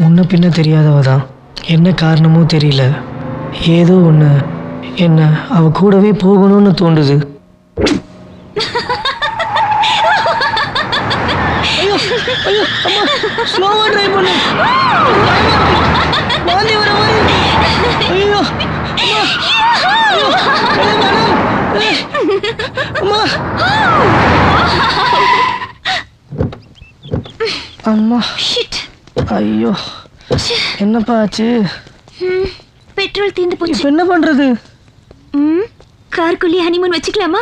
முன்ன பின்ன தெரியாதவ தான். என்ன காரணமும் தெரியல. ஏதோ ஒன்று என்ன அவ கூடவே போகணும்னு தோண்டுது. ஐயோ ஐயோ அம்மா, ஸ்லோவா டிரைவ் பண்ணு. வாந்தி வர மாதிரி இருக்கு. ஐயோ அம்மா, ஐயோ அம்மா, அம்மா. ஐயோ என்னப்பா ஆச்சு? பெட்ரோல் தீந்து போச்சு. இப்போ என்ன பண்றது? காருக்குள்ளே ஹனிமூன் வச்சுக்கலாமா?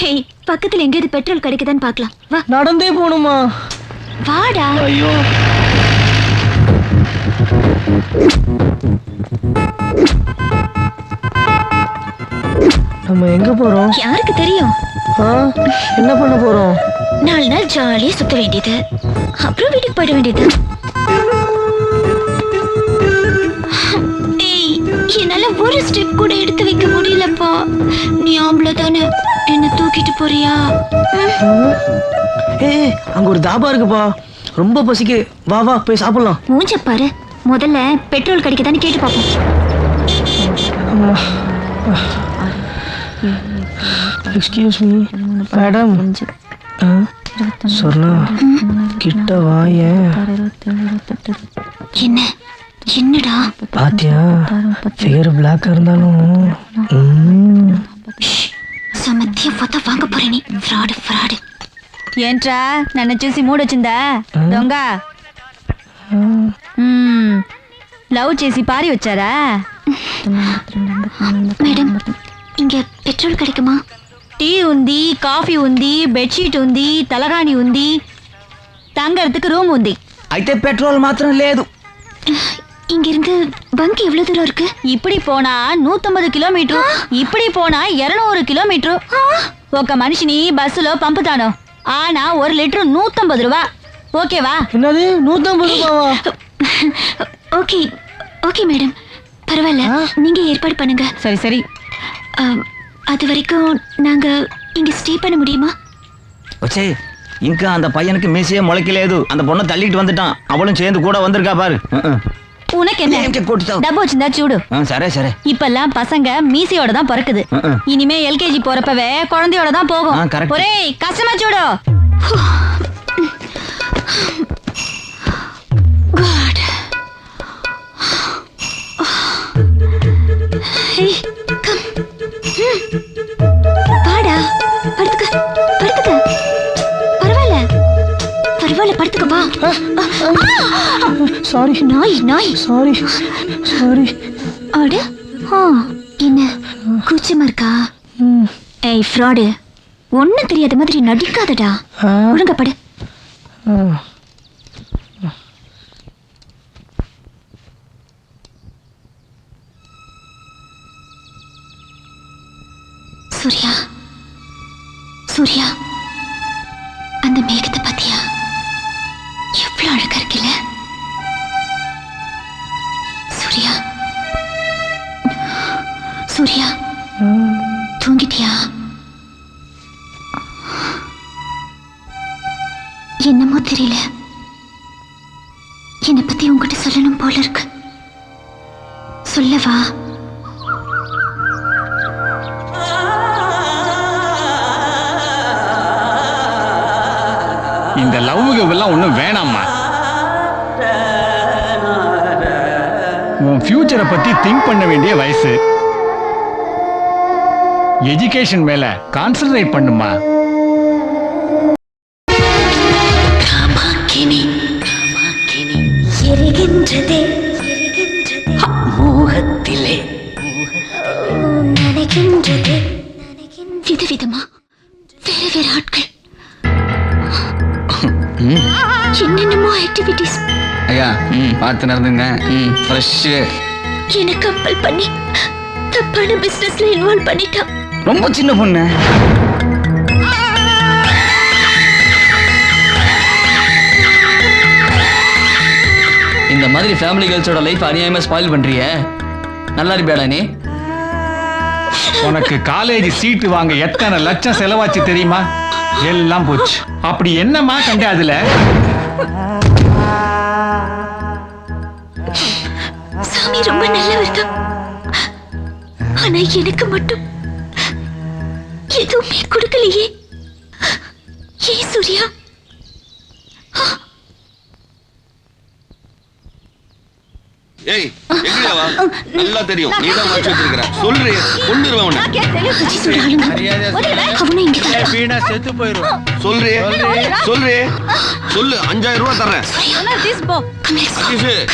ஹேய், பக்கத்துல எங்கேயாவது பெட்ரோல் கிடைக்குதான்னு பார்க்கலாம். வா. நடந்தே போணுமா? வாடா. ஐயோ நம்ம எங்க போறோம்? யாருக்கு தெரியும்? என்ன பண்ண போறோம்? 4 நாள் ஜாலியா சுத்த வேண்டியது, அப்புறம் வீட்டுக்கு போயிட வேண்டியது. என்னால ஒரு ஸ்டெப் கூட எடுத்து வைக்க முடியலப்பா. நீ ஆம்பளை தானே, என்ன தூக்கிட்டு போறியா? ஏய், அங்க ஒரு தாபா இருக்குப்பா, ரொம்ப பசிக்கு. வா வா போய் சாப்பிடலாம். மூஞ்ச பாரு, முதல்ல பெட்ரோல் கிடைக்குதான்னு கேட்டு பாப்போம். Excuse me madam. சொன்னா கிட்ட வாயேன். என்ன என்னடா பாத்தியா, ஃபேர் பிளாக்கா இருந்தாலும் சமத்திய பார்த்தா வாங்க போற நீ. ஃப்ராடு. ఏంట్రా నన్ను చూసి మూడొచ్చిందా దొంగ? లవ్ చేసి పారి వచ్చారా? మేడం, இங்க பெட்ரோல் கிடைக்குமா? టీ ఉంది, కాఫీ ఉంది, బెడ్షీట్ ఉంది, తలగాని ఉంది, తంగறதுக்கு రూమ్ ఉంది. అయితే పెట్రోల్ మాత్రం లేదు. இங்க இருந்து பங்க் எவ்வளவு தூரம் இருக்கு? இப்படி போனா 150 కిలోమీటర్, இப்படி போனா 200 కిలోమీటర్. ఒక మనిషిని బస్సులో పంపుతాను. ஆனா 1 லிட்டர் 150 ரூபாய். ஓகேவா? என்னது 150 ரூபாவா? ஓகே மேடம், பரவாயில்ல, நீங்க ஏற்பாடு பண்ணுங்க. சரி சரி. அது வரைக்கும் நாங்க இங்க ஸ்டே பண்ண முடியுமா? ஓச்சே, ఇంకా அந்த பையனுக்கு மீசையே முளைக்கలేదు. அந்த பொண்ணை தள்ளிட்டு வந்துட்டான். அவளும் சேர்ந்து கூட வந்திருக்கா பாரு. உனக்கு என்ன டப்பு வச்சிருந்தா சூடு. சரே சரே. இப்பெல்லாம் பசங்க மீசையோட தான் பிறக்குது. இனிமே எல்கேஜி போறப்பவே குழந்தையோட தான் போகும். ஒரே கஷ்டமா சூடு. வாடா, படுத்துக்க. பரவாயில்ல, படுத்துக்க வா. சாரி நாய். சாரி. அட, என்ன கூச்சமா இருக்கா? ஏய் ஃப்ராடு, ஒன்னும் தெரியாத மாதிரி நடிக்காதடா. ஒழுங்கா படு. சூர்யா, அந்த மேகத்தை பாத்தியா? எவ்வளவு அழகா இருக்குல்ல? சூர்யா, தூங்கிட்டியா? என்னமோ தெரியல, என்னை பத்தி உங்ககிட்ட சொல்லணும் போல இருக்கு. சொல்லவா? இந்த லவ்வுகெல்லாம் ஒன்றும் வேணாம்மா. உன் ஃபியூச்சரை பத்தி திங்க் பண்ண வேண்டிய வயசு. எஜுகேஷன் மேல கான்சென்ட்ரேட் பண்ணுமா. மோகத்திலே விதவிதமா வேற ஆட்கள், என்னென்னமோ ஆக்டிவிட்டிஸ். ஐயா பார்த்து நடந்துங்க. ஃப்ரெஷ். என்ன கம்பல் பண்ணி தப்பான பிசினஸ்ல இன்வால்வ் பண்ணிட்டான். ரொம்ப சின்ன பொண்ணு. இந்த மாதிரி ஃபேமிலி கேர்ள்ஸோட லைஃப் அநியாயமா ஸ்பாயில் பண்றியே. நல்லா இருப்பியாடா நீ? உனக்கு காலேஜ் சீட்டு வாங்க எத்தனை லட்சம் செலவாச்சு தெரியுமா? எல்லாம் போச்சு. அப்படி என்னமா கண்ட அதுல? ஆனா எனக்கு மட்டும் எதுவுமே கொடுக்கலையே. ஏன் சூர்யா? ஏய் எங்கடா வா? நல்லா தெரியும் நீ தான் வச்சு வச்சிருக்கற. சொல்றே கொன்னுருவேன் உன்னை. புத்தி சொல்றாளுங்க. அவனை இங்க தான். வீணா செத்து போயிரும். சொல்றே சொல்றே சொல்லு 5000 ரூபாய் தரேன். அகிஷ்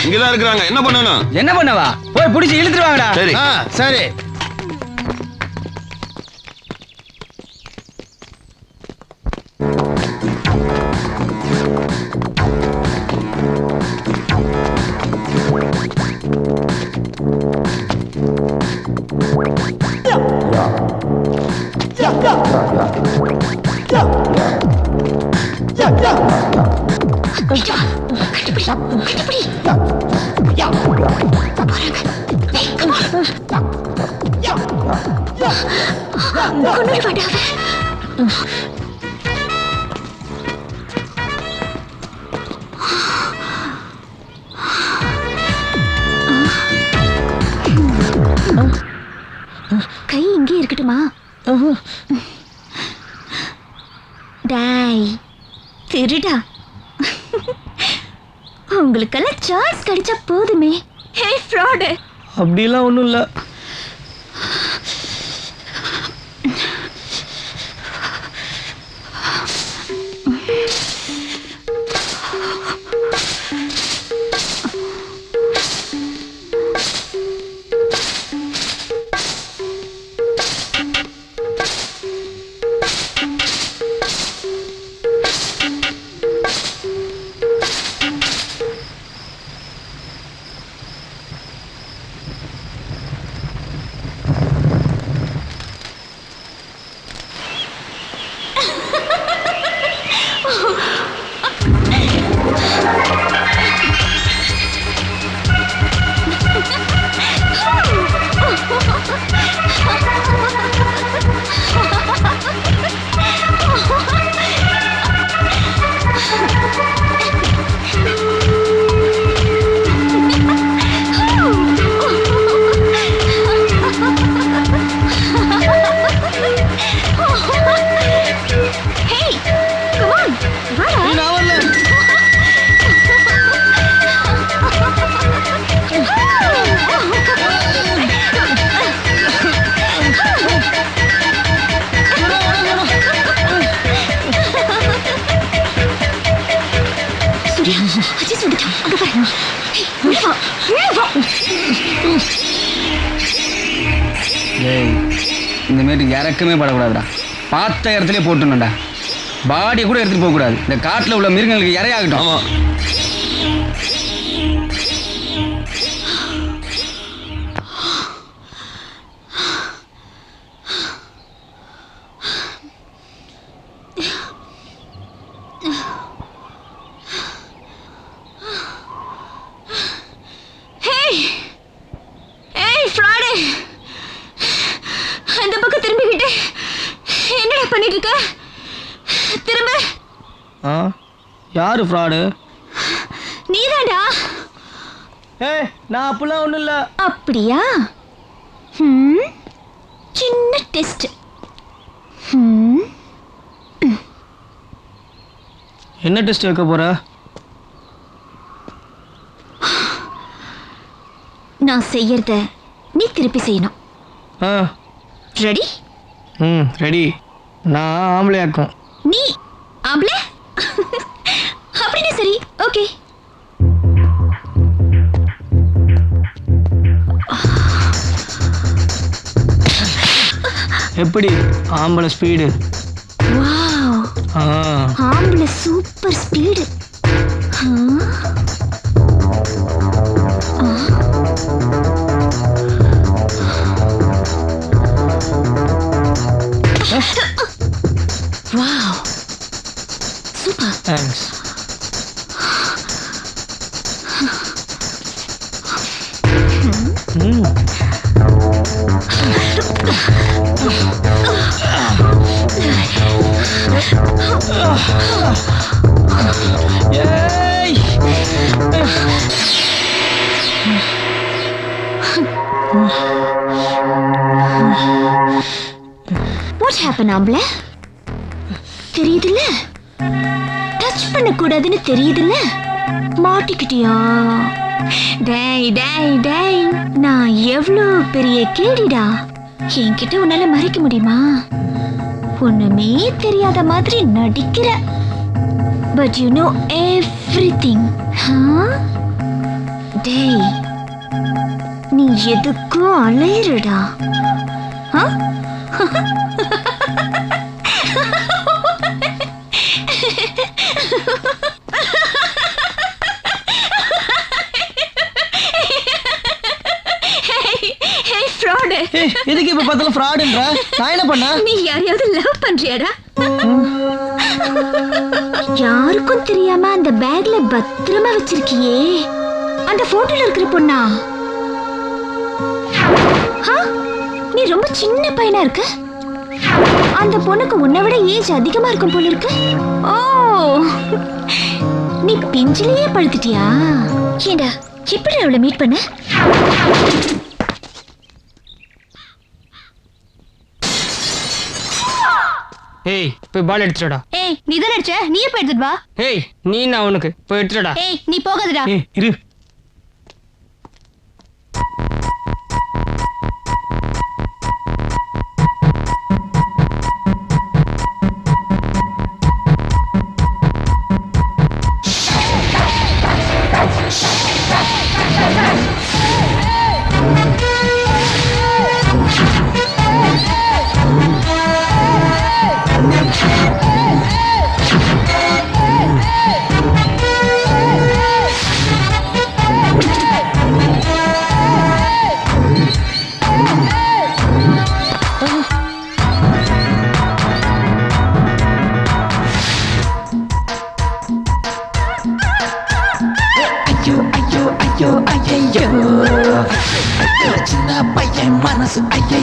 இங்க தான் இருக்காங்க. என்ன பண்ணனும்? என்ன பண்ணவா? போய் புடிச்சு இழுத்துருவாங்கடா. சரி சரி. கை இங்கே இருக்கட்டுமா? டாய் திருடா, உங்களுக்கெல்லாம் சான்ஸ் கிடைச்சா போதுமே. ஹே ஃப்ராடு. அப்படிலாம் ஒன்றும் இல்லை. இந்த மாரி இறக்கமே படக்கூடாதுடா. பார்த்த இடத்துல போட்டுணும்டா. பாடியை கூட எடுத்துட்டு போக கூடாது. இந்த காட்டுல உள்ள மிருகங்களுக்கு இறையாகட்டும். ஆமா. அந்த பக்கம் திரும்பிக்கிட்டு என்னடா பண்ணிட்டு இருக்க? திரும்ப. யாரு ஃப்ராடு? நீதான்டா. நான் அப்படிலாம் ஒன்றும் இல்லை. அப்படியா? சின்ன டெஸ்ட். என்ன டெஸ்ட் வைக்க போற? நான் செய்யறத நீ திருப்பி செய்யணும். ரெடி? ரெடி. நான் ஆம்பளையாக்கும். நீ ஆம்பளை? அப்படின்னா சரி, ஓகே. எப்படி ஆம்பளை ஸ்பீடு? வாவ், ஆம்பளை super speed. Wow. Super. Thanks. Yay! அப்ப நாமள தெரியுதுல்ல, டச் பண்ண கூடாதுன்னு தெரியுதுல்ல, மாட்டிக்கிட்டியா? டேய் டேய் டேய், நான் எவ்வளோ பெரிய கேடிடா. என்கிட்ட உன்னால மறைக்க முடியுமா? ஒண்ணுமே தெரியாத மாதிரி நடிக்கிற. But you know everything. டேய், நீ எதுக்கும் அலையிறடா. எதுக்கு இப்ப பார்த்தாலும் ஃப்ராடுன்றா? நான் என்ன பண்ணா? நீ யாரையாவது லவ் பண்றியாடா? யாருக்கும் தெரியாம அந்த பேக்ல பத்திரமா வச்சிருக்கியே, அந்த போட்டோல இருக்கிற பொண்ணா? நீ ரொம்ப சின்ன பையனா இருக்க. அந்த பொண்ணுக்கு உன்னை விட ஏஜ் அதிகமா இருக்கும் போல இருக்கு. ஓ, நீ பிஞ்சிலேயே பழுத்துட்டியா? ஏண்டா, எப்படி அவளை மீட் பண்ண? ஏய், போய் பால் எடுத்துடா. ஏய், நீ தான் அடிச்ச, நீயே போய் எடுத்துட்டு வா. ஏய், நீ நான் உனக்கு போய் எடுத்துடா. ஏய், நீ போகாதடா. ஏய் இரு. சின்ன பையன் மனசு ஐயோ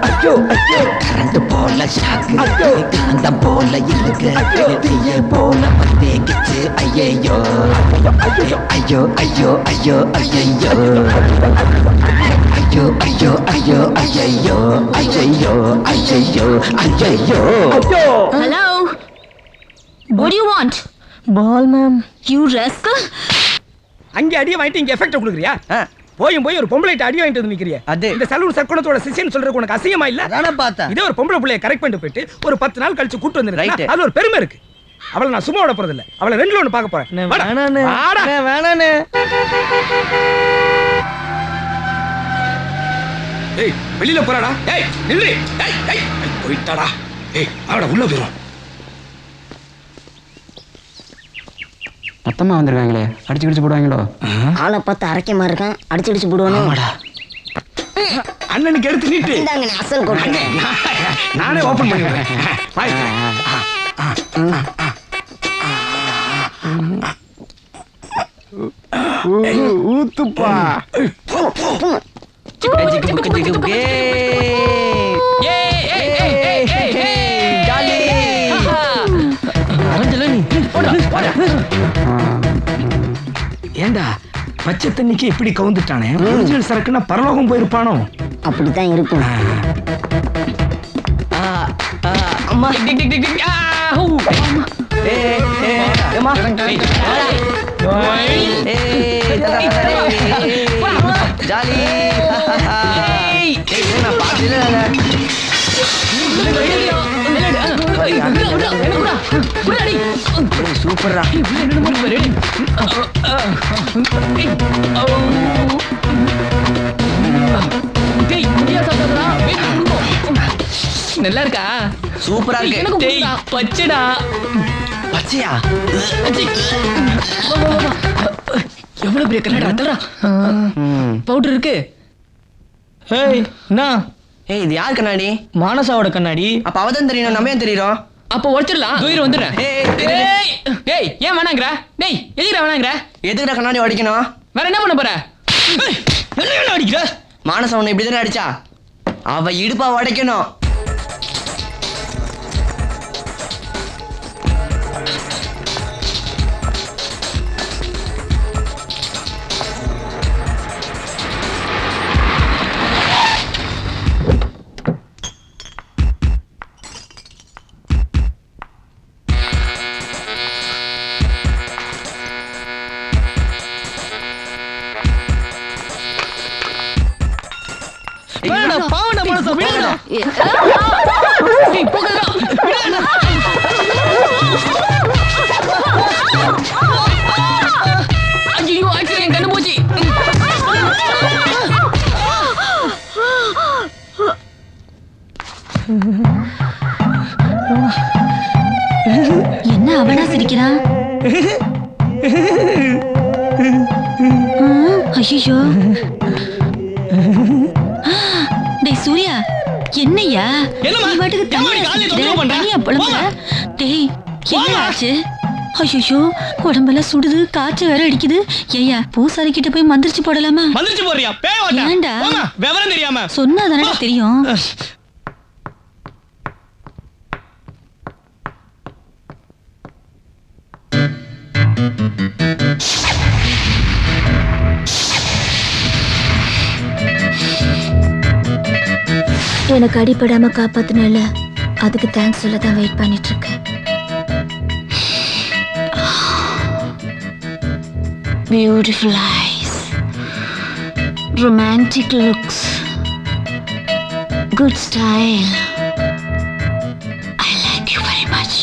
ஐயோ ஐயோ, கரண்ட் போல ஷாக்கு, காந்தம் போல இருக்கு, தீய போல பத்தேக்கிச்சு ஐயோ ஐயோ ஐயோ ஐயோ ஐயோ ஐயோ ஐயோ ஐயோ ஐயோ ஐயோ ஐயோ ஐயோ ஐயோ. Hello, what do you want? பால் மேம். You rascal. அங்க அடியை வாங்கிட்டு இங்க எஃபெக்ட் கொடுக்குறியா? போய் ஒரு பொம்பளை அடி வாங்கிட்டு வந்து நிக்கிறியா? அது இந்த சலூன் சர்க்குணத்தோட சிசியன் சொல்றதுக்கு உனக்கு அசிங்கமா இல்ல? அதானே பார்த்தேன். இதே ஒரு பொம்பளை புள்ளைய கரெக்ட் பண்ணிட்டு போயிட்டு ஒரு 10 நாள் கழிச்சு கூட்டு Right. வந்துருக்கா, அது ஒரு பெருமை இருக்கு. அவளை நான் சும்மா விட போறது இல்ல. அவளை ரெண்டுல ஒண்ணு பார்க்க போறேன். வாடா. வேணானே வாடா. வேணானே. ஏய், வெளியில போறாடா. ஏய், நில்லு. ஏய் ஏய், போயிட்டாடா. ஏய், அவட உள்ள போறோம். மொத்தமா வந்திருக்காங்களே, அடிச்சு கிடிச்சு போடுவாங்களோ? ஆளை பார்த்து அரைக்க மாதிரி இருக்கான், அடிச்சு அடிச்சு போடுவானு. அண்ணனுக்கு எடுத்து நீட்டு. இந்தாங்க, அசல் கொட்டு. நானே ஓபன் பண்ணிடுறேன். பாய். ஊத்துப்பா. ஏண்டா, பச்சை தண்ணிக்கு இப்படி கவுந்துட்டானே, ஒரிஜினல் சரக்குன்னா பரலோகம் போயிருப்பானோ? அப்படித்தான் இருக்கும். அம்மா. ஜாலி. சூப்பரா. நல்லா இருக்கா? சூப்பரா இருக்கு. டேய், பச்சைடா. பச்சையா? எவ்வளவு பெரிய கண்ணாடி பவுடர் இருக்கு. ஏய் நான். ஏய், இது யார் கண்ணாடி? மானசாவோட கண்ணாடி. அப்ப அவதான் தெரியணும், நம்ம ஏன் தெரியும்? அப்ப உடைச்சிடலாம். தூரம் வந்துடுறேன். ஏய், ஏன் வேணாங்கிற? டேய், எதுக்குடா வேணாங்கிற? எதுக்குடா கண்ணாடி உடைக்கணும்? வேற என்ன பண்ண போற? என்ன அடிக்கிற? மானச உன்னை இப்படிதானே அடிச்சா? அவ இடுப்பா உடைக்கணும். பாவண்டா மனசா விடுடா. ஏய், போகாதடா. விடாதடா. ஐயோ, ஆக்சிடென்ட் கண்ணு போச்சு. என்ன அவனா சிரிக்கிறான்? ஐயோ, டேய் சூர்யா, என்னய்யா என்னம்மா? நீ பாட்டுக்கு ஏம்மா நீ காலையில தொந்தரவு பண்ற? தனியா புலம்புற? டேய் என்ன ஆச்சு? ஐயோ, உடம்பெல்லாம் சுடுது, காய்ச்சல் வேற அடிக்குது. ஏய்யா, பூசாரி கிட்ட போய் மந்திரிச்சு போடலாமா? மந்திரிச்சு போறியா? பேய் ஏன்டா? ஓட்டா. விவரம் தெரியாம. சொன்னாதானே தெரியும். எனக்கு அடிபடாம காப்பாத்தினால அதுக்கு தேங்க்ஸ் சொல்ல தான் வெயிட் பண்ணிட்டு இருக்கேன். Beautiful eyes, romantic looks, good style. I like you very much.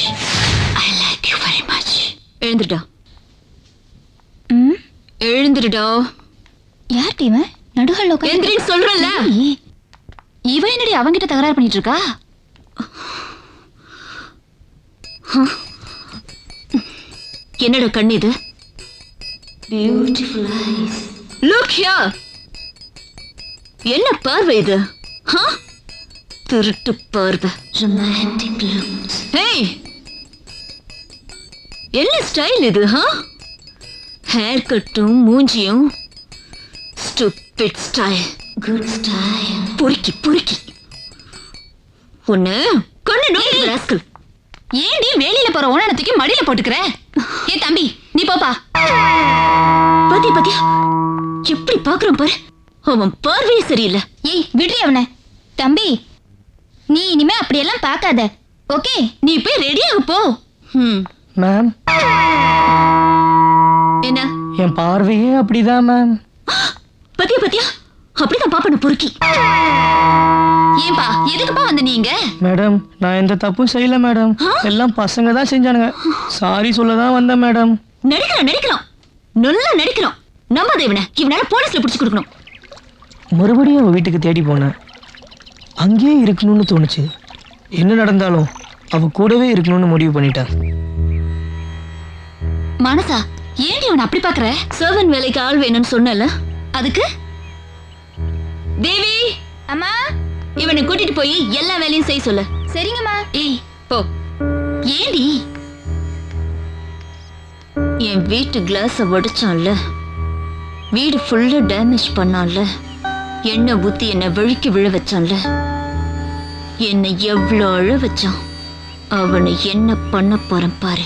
I like you very much. எழுந்துடா. எழுந்துடா. யார் டீம் நடுகல்ல எந்திரி சொல்றல. இவ என்னடி அவங்கிட்ட தகராறு பண்ணிட்டு இருக்கா? என்னோட கண்ணு இது? Beautiful ice. Look here. என்ன பார்வை இது? திருட்டு பார்வை. Romantic looks. ஹேய், என்ன ஸ்டைல் இது? ஹேர் கட்டும் மூஞ்சியும் ஸ்டூபிட் ஸ்டைல். Good style. பொறுக்கி பொறுக்கி ஒண்ணு கண்ணு நோய் ராஸ்கல். ஏன்டி வேலையில போற உணனத்துக்கு மடியில போட்டுக்கற? ஏ தம்பி, நீ போப்பா. பாத்தி பாத்தியா எப்படி பாக்குறான் பாரு. அவன் பார்வையே சரியில்லை. ஏய் விடுறி அவனை. தம்பி, நீ இனிமே அப்படியெல்லாம் பார்க்காத, ஓகே? நீ போய் ரெடியாக போ. மேம், என்ன என் பார்வையே அப்படிதான் மேம். பாத்தியா பாத்தியா அப்படிதான் பாப்பன பொறுக்கி. ஏன்பா எதுக்குப்பா வந்த நீங்க? மேடம், நான் எந்த தப்பும் செய்யல மேடம். எல்லாம் பசங்க தான் செஞ்சானுங்க. சாரி சொல்ல தான் வந்தேன் மேடம். நடிக்கிறான் நடிக்கிறான், நல்லா நடிக்கிறான். நம்ம தேவன இவனால போலீஸ்ல பிடிச்சு கொடுக்கணும். மறுபடியும் அவள் வீட்டுக்கு தேடி போனேன். அங்கேயே இருக்கணும்னு தோணுச்சு. என்ன நடந்தாலும் அவ கூடவே இருக்கணும்னு முடிவு பண்ணிட்டேன். மனசா, ஏன்டி அவன் அப்படி பாக்குற? சர்வன் வேலைக்கு ஆள் வேணும்னு சொன்னல, அதுக்கு? தேவி அம்மா, இவனை கூட்டிட்டு போய் எல்லா வேலையும் செய்ய சொல்லு. சரிங்கம்மா. ஏய் போ. ஏண்டி என் வீட்டு கிளாஸ உடைச்சான்ல, வீடு ஃபுல்லா டேமேஜ் பண்ணான்ல, எண்ணெய் ஊத்தி என்னை வழுக்கி விழ வச்சான்ல, என்னை எவ்வளோ அழ வச்சான். அவனை என்ன பண்ண போறேன் பாரு.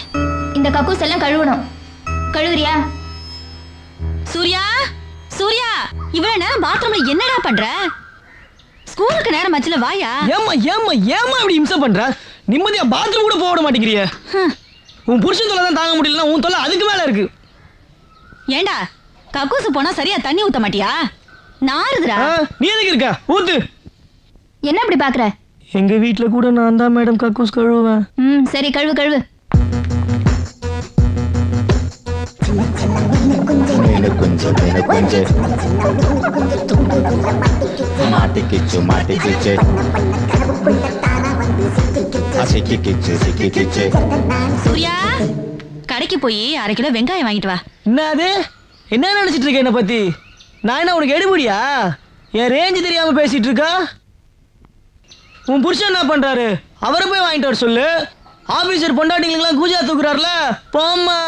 இந்த கக்கூஸ் எல்லாம் கழுவணும். கழுவுறியா? சூர்யா, சூர்யா, இவ்வளவு நேரம் பாத்ரூம்ல என்னடா பண்ற? ஸ்கூலுக்கு நேரம் ஆச்சுல, வாயா. ஏம்மா ஏம்மா ஏம்மா இப்படி இம்சை பண்ற? நிம்மதியா பாத்ரூம் கூட போக மாட்டேங்கிறிய. உன் புருஷன் தொல்லை தான் தாங்க முடியலன்னா உன் தொல்லை அதுக்கு மேல இருக்கு. ஏண்டா, கக்கூசு போனா சரியா தண்ணி ஊத்த மாட்டியா? நாறுதுடா. நீ எதுக்கு இருக்க? ஊத்து. என்ன இப்படி பாக்குற? எங்க வீட்ல கூட நான் தான் மேடம் கக்கூஸ் கழுவுவேன். சரி, கழுவு கழுவு. சூர்யா, கடைக்கு போய் 1/2 கிலோ வெங்காயம் வாங்கிட்டு வா. என்னது? என்ன நினைச்சிட்டு இருக்க என்ன பத்தி? நான் என்ன உனக்கு எடுபடியா? என் ரேஞ்சு தெரியாம பேசிட்டு இருக்கா? உன் புருஷன் என்ன பண்றாரு? அவரை போய் வாங்கிட்டு வர சொல்லு. ஆபீசர் பொண்டாட்டிங்களுக்கெல்லாம் கூஜா தூக்குறாருல, போம்மா.